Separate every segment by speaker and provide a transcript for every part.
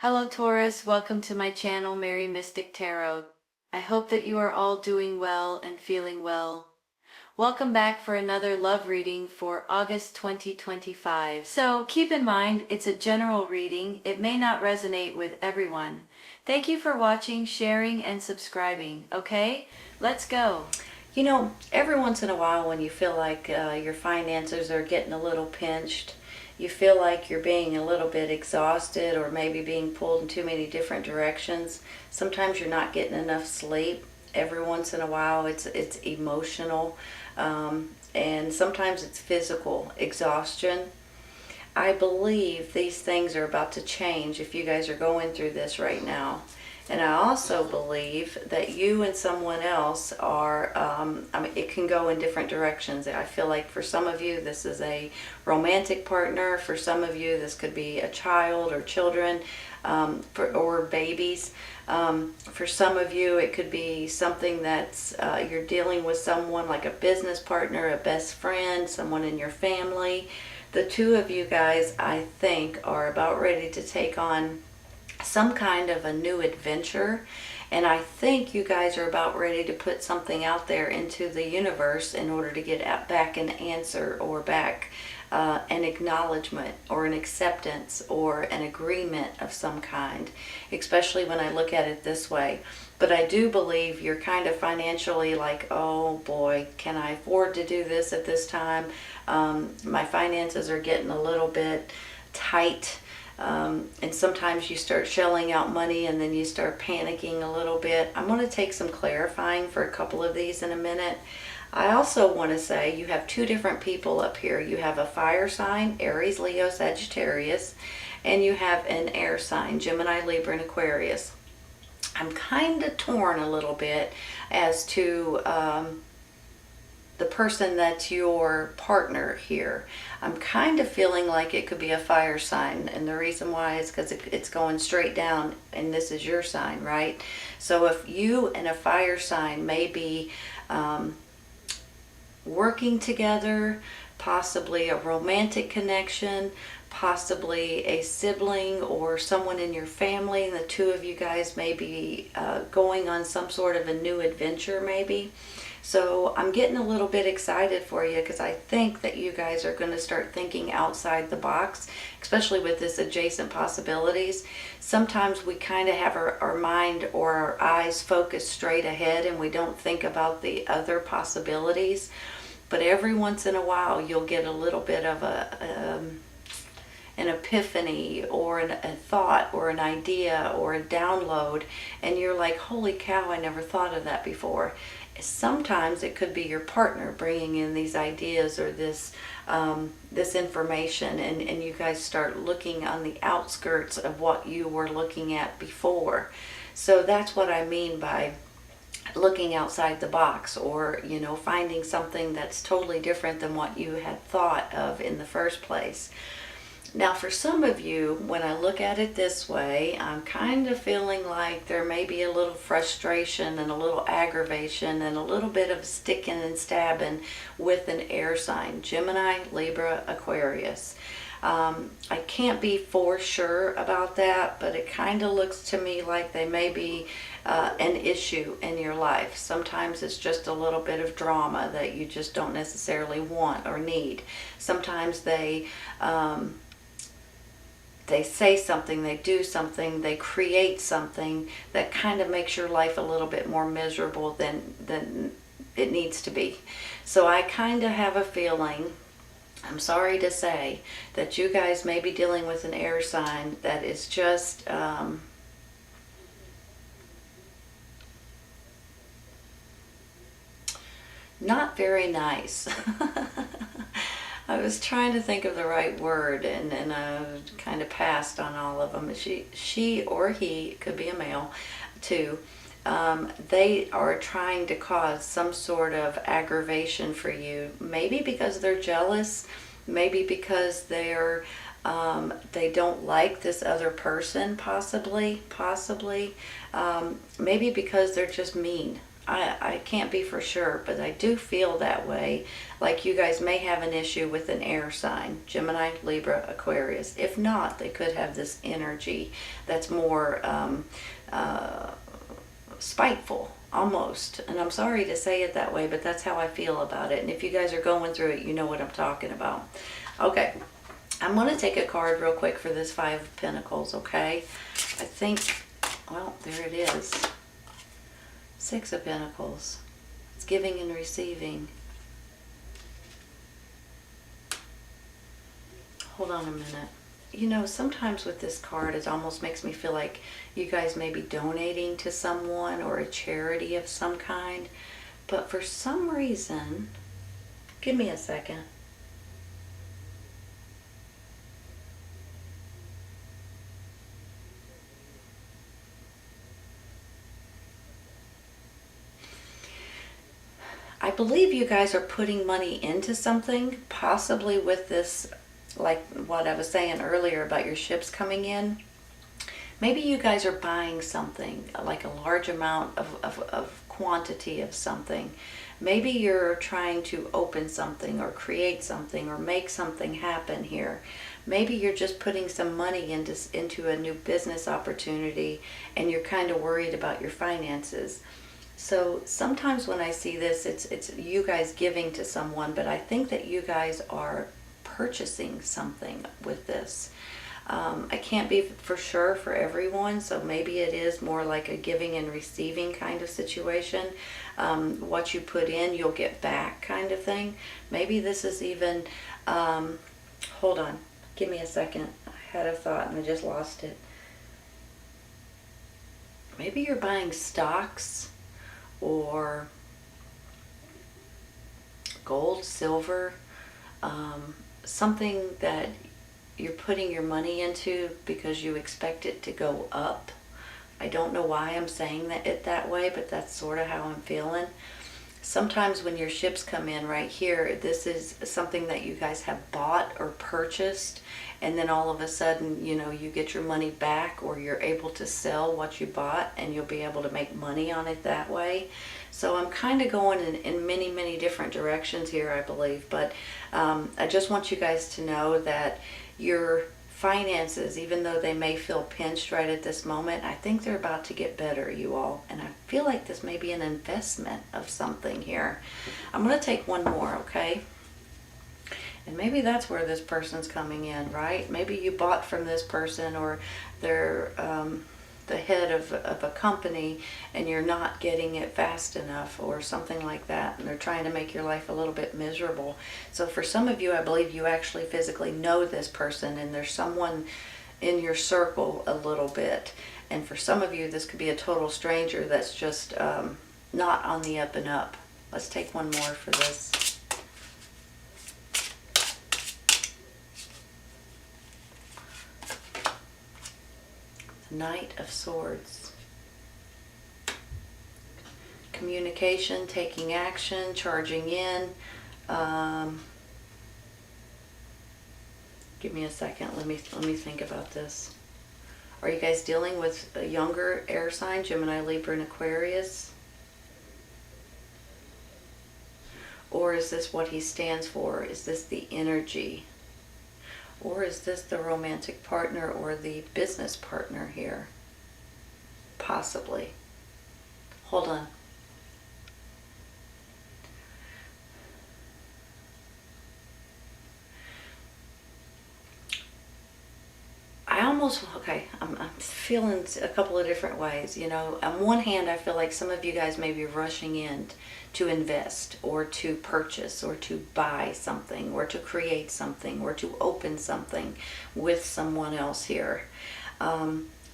Speaker 1: Hello Taurus, welcome to my channel Mary Mystic Tarot. I hope that you are all doing well and feeling well. Welcome back for another love reading for August 2025. So keep in mind it's a general reading, it may not resonate with everyone. Thank you for watching, sharing, and subscribing, okay? Let's go.
Speaker 2: You know, every once in a while when you feel like your finances are getting a little pinched, you feel like you're being a little bit exhausted or maybe being pulled in too many different directions. Sometimes you're not getting enough sleep. Every once in a while it's emotional, and sometimes it's physical exhaustion. I believe these things are about to change if you guys are going through this right now. And I also believe that you and someone else are, it can go in different directions. I feel like for some of you, this is a romantic partner. For some of you, this could be a child or children, or babies. For some of you, it could be something that's, you're dealing with someone like a business partner, a best friend, someone in your family. The two of you guys, I think, are about ready to take on some kind of a new adventure, and I think you guys are about ready to put something out there into the universe in order to get back an answer or back an acknowledgement or an acceptance or an agreement of some kind, especially when I look at it this way. But I do believe you're kind of financially like, oh boy, can I afford to do this at this time? My finances are getting a little bit tight. And sometimes you start shelling out money and then you start panicking a little bit. I'm going to take some clarifying for a couple of these in a minute. I also want to say you have two different people up here. You have a fire sign, Aries, Leo, Sagittarius, and you have an air sign, Gemini, Libra, and Aquarius. I'm kind of torn a little bit as to the person that's your partner here. I'm kind of feeling like it could be a fire sign, and the reason why is because it's going straight down, and this is your sign, right? So if you and a fire sign may be working together, possibly a romantic connection, possibly a sibling or someone in your family, and the two of you guys may be going on some sort of a new adventure maybe. So I'm getting a little bit excited for you because I think that you guys are going to start thinking outside the box, especially with this adjacent possibilities. Sometimes we kind of have our mind or our eyes focused straight ahead and we don't think about the other possibilities. But every once in a while you'll get a little bit of an epiphany or a thought or an idea or a download, and you're like, holy cow, I never thought of that before. Sometimes it could be your partner bringing in these ideas or this information, and you guys start looking on the outskirts of what you were looking at before. So that's what I mean by looking outside the box, or finding something that's totally different than what you had thought of in the first place. Now for some of you, when I look at it this way, I'm kind of feeling like there may be a little frustration and a little aggravation and a little bit of sticking and stabbing with an air sign, Gemini, Libra, Aquarius. I can't be for sure about that, but it kind of looks to me like they may be an issue in your life. Sometimes it's just a little bit of drama that you just don't necessarily want or need. Sometimes they say something, they do something, they create something that kind of makes your life a little bit more miserable than it needs to be. So I kind of have a feeling, I'm sorry to say, that you guys may be dealing with an air sign that is just not very nice. I was trying to think of the right word, and I kind of passed on all of them. She or he, could be a male too, they are trying to cause some sort of aggravation for you, maybe because they're jealous, maybe because they don't like this other person, possibly, maybe because they're just mean. I can't be for sure, but I do feel that way. Like you guys may have an issue with an air sign, Gemini, Libra, Aquarius. If not, they could have this energy that's more spiteful, almost. And I'm sorry to say it that way, but that's how I feel about it. And if you guys are going through it, you know what I'm talking about. Okay, I'm going to take a card real quick for this Five of Pentacles, okay? I think, well, there it is. Six of Pentacles. It's giving and receiving. Hold on a minute. You know, sometimes with this card, it almost makes me feel like you guys may be donating to someone or a charity of some kind. But for some reason, give me a second. I believe you guys are putting money into something, possibly with this, like what I was saying earlier about your ships coming in. Maybe you guys are buying something, like a large amount of quantity of something. Maybe you're trying to open something or create something or make something happen here. Maybe you're just putting some money into a new business opportunity and you're kind of worried about your finances. So sometimes when I see this, it's you guys giving to someone, but I think that you guys are purchasing something with this. I can't be for sure for everyone, so maybe it is more like a giving and receiving kind of situation. What you put in, you'll get back kind of thing. Maybe this is even, hold on, give me a second. I had a thought and I just lost it. Maybe you're buying stocks or gold, silver, something that you're putting your money into because you expect it to go up. I don't know why I'm saying it that way, but that's sort of how I'm feeling. Sometimes when your ships come in right here, this is something that you guys have bought or purchased, and then all of a sudden, you know, you get your money back or you're able to sell what you bought and you'll be able to make money on it that way. So I'm kind of going in many, many different directions here, I believe. But I just want you guys to know that your finances, even though they may feel pinched right at this moment, I think they're about to get better, you all. And I feel like this may be an investment of something here. I'm going to take one more, okay? And maybe that's where this person's coming in, right? Maybe you bought from this person, or they're the head of a company and you're not getting it fast enough or something like that, and they're trying to make your life a little bit miserable. So for some of you, I believe you actually physically know this person and there's someone in your circle a little bit. And for some of you, this could be a total stranger that's just not on the up and up. Let's take one more for this. Knight of Swords. Communication, taking action, charging in. Give me a second. Let me think about this. Are you guys dealing with a younger air sign, Gemini, Libra, and Aquarius? Or is this what he stands for? Is this the energy? Or is this the romantic partner or the business partner here? Possibly. Hold on. I'm feeling a couple of different ways. You know, on one hand, I feel like some of you guys may be rushing in to invest or to purchase or to buy something or to create something or to open something with someone else here.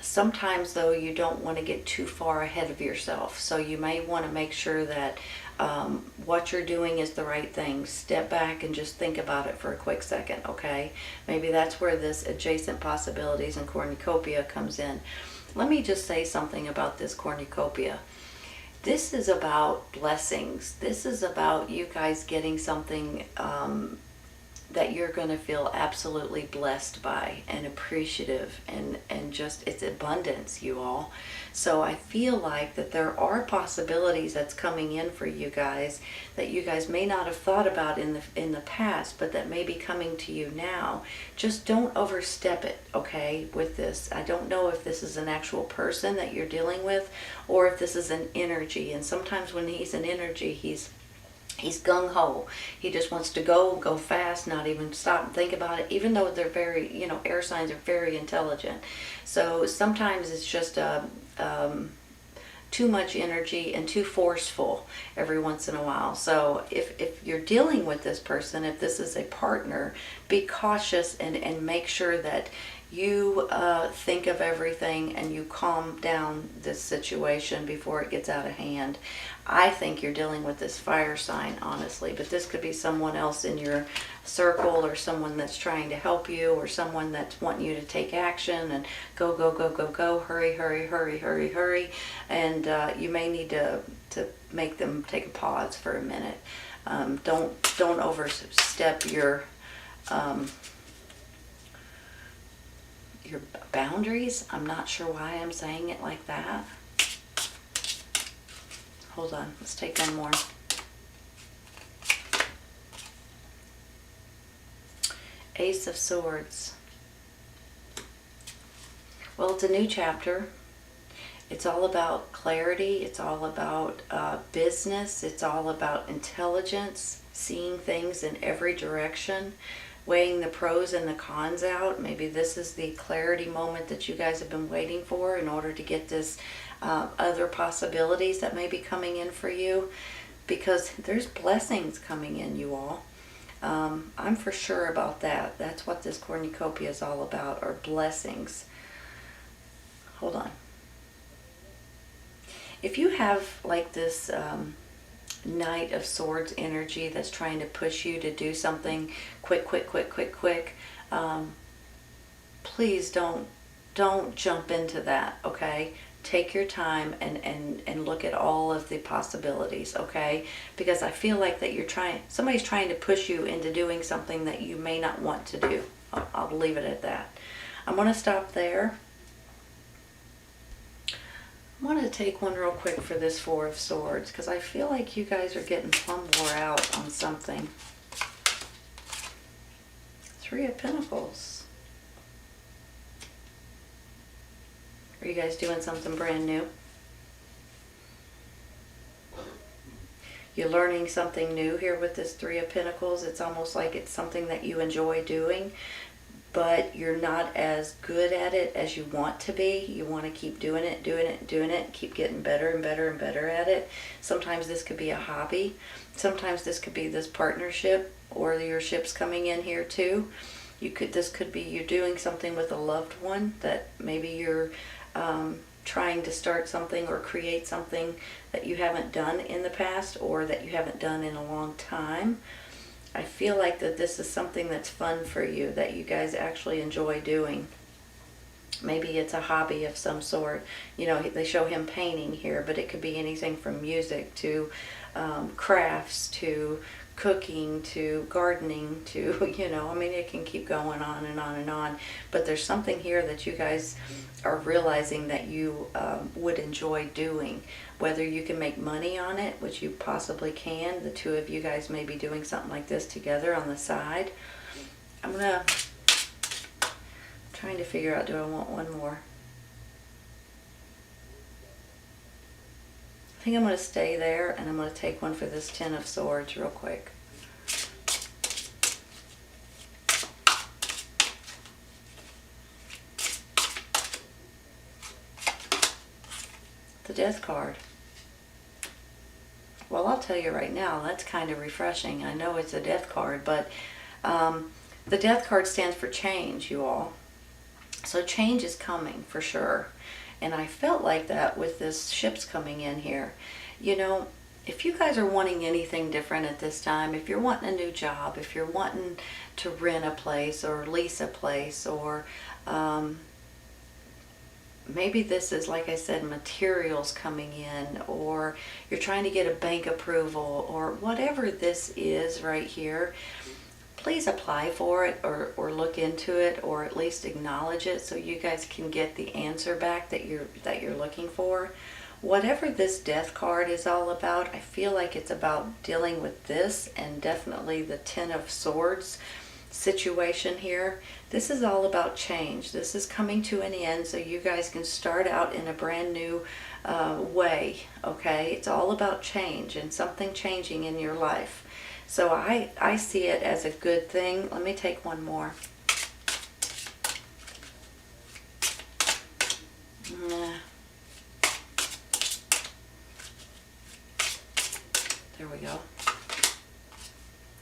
Speaker 2: Sometimes, though, you don't want to get too far ahead of yourself. So you may want to make sure that what you're doing is the right thing. Step back and just think about it for a quick second, okay? Maybe that's where this adjacent possibilities and cornucopia comes in. Let me just say something about this cornucopia. This is about blessings. This is about you guys getting something that you're going to feel absolutely blessed by and appreciative, and just it's abundance, you all. So I feel like that there are possibilities that's coming in for you guys that you guys may not have thought about in the past, but that may be coming to you now. Just don't overstep it, okay, with this. I don't know if this is an actual person that you're dealing with or if this is an energy. And sometimes when he's an energy, he's gung-ho. He just wants to go fast, not even stop and think about it, even though they're very, air signs are very intelligent. So sometimes it's just too much energy and too forceful every once in a while. So if you're dealing with this person, if this is a partner, be cautious and make sure that you think of everything and you calm down this situation before it gets out of hand. I think you're dealing with this fire sign, honestly, but this could be someone else in your circle, or someone that's trying to help you, or someone that's wanting you to take action and go, go, go, go, go, hurry, hurry, hurry, hurry, hurry. And you may need to make them take a pause for a minute. Don't overstep your boundaries. I'm not sure why I'm saying it like that. Hold on, let's take one more. Ace of Swords. Well, it's a new chapter. It's all about clarity. It's all about business. It's all about intelligence, seeing things in every direction, weighing the pros and the cons out. Maybe this is the clarity moment that you guys have been waiting for in order to get this other possibilities that may be coming in for you, because there's blessings coming in, you all. I'm for sure about that. That's what this cornucopia is all about, are blessings. Hold on. If you have like this Knight of Swords energy that's trying to push you to do something quick, please don't jump into that, okay? Take your time and look at all of the possibilities, okay? Because I feel like that somebody's trying to push you into doing something that you may not want to do. I'll leave it at that. I'm going to stop there. I want to take one real quick for this Four of Swords, because I feel like you guys are getting plumb wore out on something. Three of Pentacles. Are you guys doing something brand new? You're learning something new here with this Three of Pentacles. It's almost like it's something that you enjoy doing, but you're not as good at it as you want to be. You want to keep doing it, keep getting better and better and better at it. Sometimes this could be a hobby. Sometimes this could be this partnership, or your ship's coming in here too. This could be you're doing something with a loved one, that maybe you're trying to start something or create something that you haven't done in the past, or that you haven't done in a long time. I feel like that this is something that's fun for you, that you guys actually enjoy doing. Maybe it's a hobby of some sort. They show him painting here, but it could be anything from music to crafts to cooking to gardening to, it can keep going on and on and on. But there's something here that you guys are realizing that you would enjoy doing. Whether you can make money on it, which you possibly can. The two of you guys may be doing something like this together on the side. I'm trying to figure out, do I want one more? I think I'm going to stay there, and I'm going to take one for this Ten of Swords real quick. The Death card. Well, I'll tell you right now, that's kind of refreshing. I know it's a Death card, but the Death card stands for change, you all. So change is coming for sure. And I felt like that with this ships coming in here. If you guys are wanting anything different at this time, if you're wanting a new job, if you're wanting to rent a place or lease a place, or maybe this is, like I said, materials coming in, or you're trying to get a bank approval, or whatever this is right here, please apply for it, or look into it, or at least acknowledge it, so you guys can get the answer back that you're looking for. Whatever this death card is all about, I feel like it's about dealing with this, and definitely the Ten of Swords situation here. This is all about change. This is coming to an end, so you guys can start out in a brand new way, okay? It's all about change and something changing in your life. So I see it as a good thing. Let me take one more. There we go.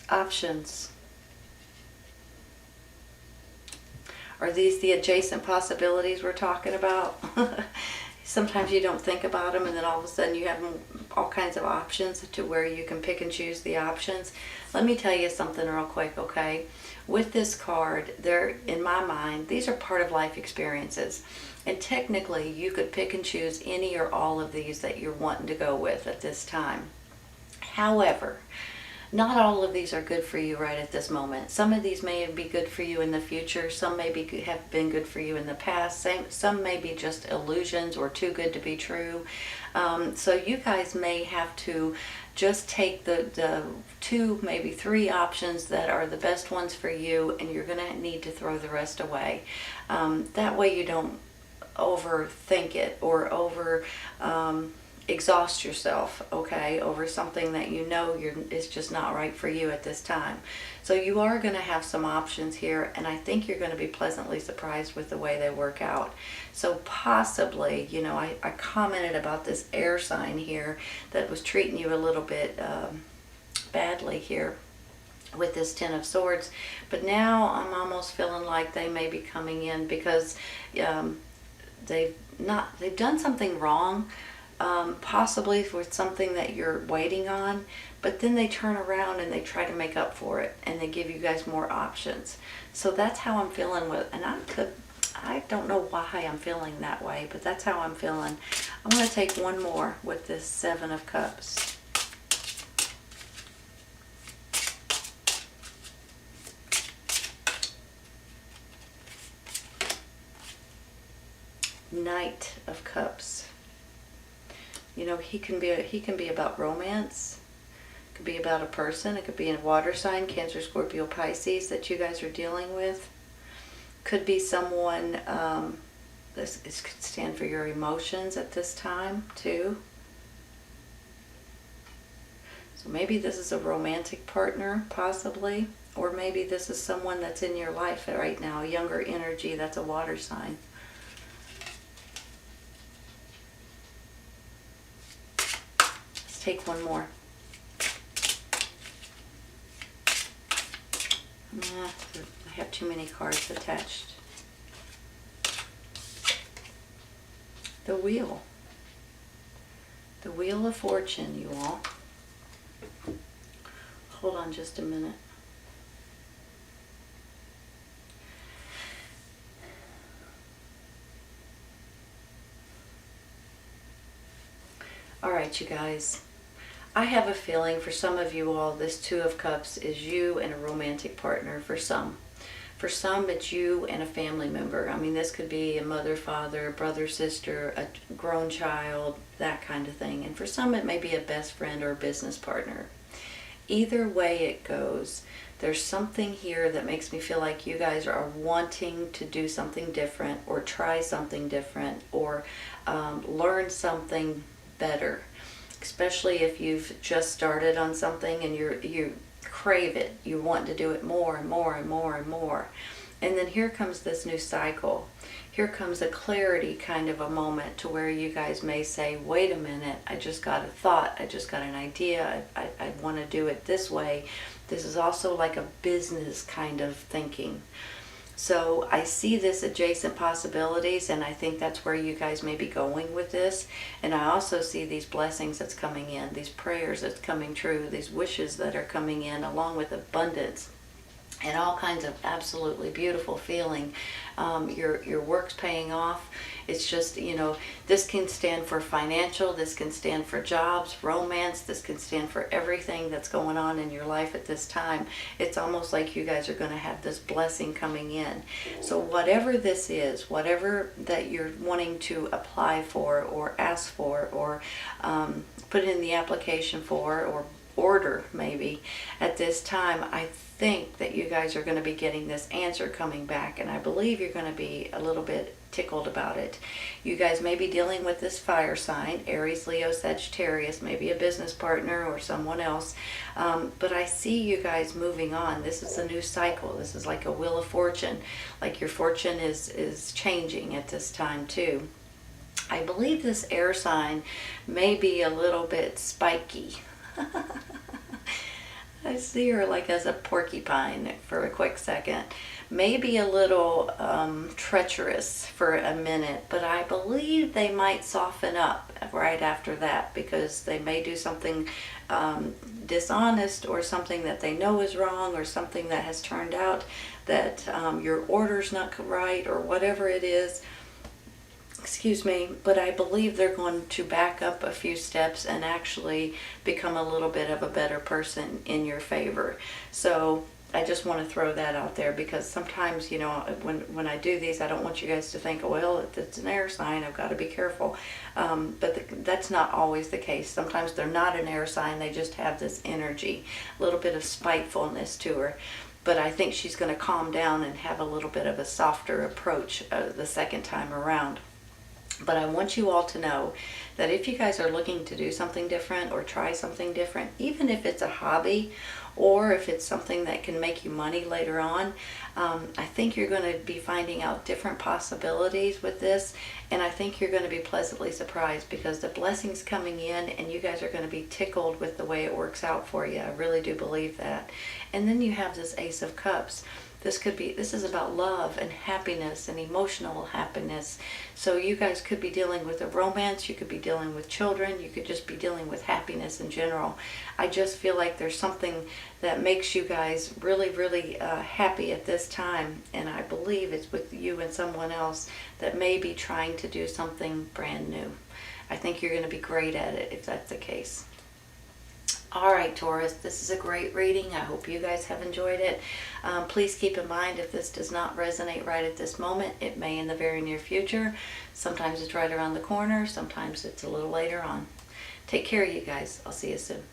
Speaker 2: Options. Are these the adjacent possibilities we're talking about? Sometimes you don't think about them, and then all of a sudden you have all kinds of options to where you can pick and choose the options. Let me tell you something real quick, okay? With this card, in my mind, these are part of life experiences. And technically, you could pick and choose any or all of these that you're wanting to go with at this time. However, not all of these are good for you right at this moment. Some of these may be good for you in the future. Some maybe have been good for you in the past. Some may be just illusions or too good to be true. So you guys may have to just take the 2, maybe 3 options that are the best ones for you, and you're going to need to throw the rest away. That way you don't overthink it or exhaust yourself, okay, over something that you know is just not right for you at this time. So you are going to have some options here, and I think you're going to be pleasantly surprised with the way they work out. So possibly, you know, I commented about this air sign here that was treating you a little bit badly here with this Ten of Swords, but now I'm almost feeling like they may be coming in because they've done something wrong. Possibly with something that you're waiting on, but then they turn around and they try to make up for it, and they give you guys more options. So that's how I'm feeling with, and I don't know why I'm feeling that way, but that's how I'm feeling. I'm going to take one more with this Seven of Cups. Knight of Cups. You know, he can be about romance. It could be about a person. It could be a water sign, Cancer, Scorpio, Pisces, that you guys are dealing with. Could be someone, this could stand for your emotions at this time too. So maybe this is a romantic partner, possibly. Or maybe this is someone that's in your life right now, a younger energy that's a water sign. Take one more. I have too many cards attached. The Wheel. The Wheel of Fortune, you all. Hold on just a minute. All right, you guys. I have a feeling for some of you all, this Two of Cups is you and a romantic partner for some. For some, it's you and a family member. I mean, this could be a mother, father, brother, sister, a grown child, that kind of thing. And for some, it may be a best friend or a business partner. Either way it goes, there's something here that makes me feel like you guys are wanting to do something different, or try something different, or learn something better. Especially if you've just started on something and you crave it, you want to do it more and more and more and more. And then here comes this new cycle. Here comes a clarity kind of a moment to where you guys may say, wait a minute, I just got a thought, I just got an idea, I want to do it this way. This is also like a business kind of thinking. So I see this adjacent possibilities, and I think that's where you guys may be going with this. And I also see these blessings that's coming in, these prayers that's coming true, these wishes that are coming in, along with abundance and all kinds of absolutely beautiful feeling. Your work's paying off. It's just, this can stand for financial, this can stand for jobs, romance, this can stand for everything that's going on in your life at this time. It's almost like you guys are going to have this blessing coming in. So whatever this is, whatever that you're wanting to apply for or ask for or put in the application for or order maybe at this time, I think that you guys are going to be getting this answer coming back, and I believe you're going to be a little bit tickled about it. You guys may be dealing with this fire sign, Aries, Leo, Sagittarius, maybe a business partner or someone else, but I see you guys moving on. This is a new cycle. This is like a wheel of fortune, like your fortune is changing at this time too. I believe this air sign may be a little bit spiky. I see her like as a porcupine for a quick second. Maybe a little treacherous for a minute, but I believe they might soften up right after that, because they may do something dishonest or something that they know is wrong, or something that has turned out that your order's not right or whatever it is. Excuse me, but I believe they're going to back up a few steps and actually become a little bit of a better person in your favor. So I just want to throw that out there, because sometimes, when I do these, I don't want you guys to think, well, if it's an air sign, I've got to be careful. But that's not always the case. Sometimes they're not an air sign, they just have this energy, a little bit of spitefulness to her. But I think she's going to calm down and have a little bit of a softer approach the second time around. But I want you all to know that if you guys are looking to do something different or try something different, even if it's a hobby or if it's something that can make you money later on, I think you're going to be finding out different possibilities with this. And I think you're going to be pleasantly surprised, because the blessing's coming in and you guys are going to be tickled with the way it works out for you. I really do believe that. And then you have this Ace of Cups. This is about love and happiness and emotional happiness. So you guys could be dealing with a romance, you could be dealing with children, you could just be dealing with happiness in general. I just feel like there's something that makes you guys really, really happy at this time. And I believe it's with you and someone else that may be trying to do something brand new. I think you're going to be great at it if that's the case. All right, Taurus, this is a great reading. I hope you guys have enjoyed it. Please keep in mind, if this does not resonate right at this moment, it may in the very near future. Sometimes it's right around the corner. Sometimes it's a little later on. Take care, you guys. I'll see you soon.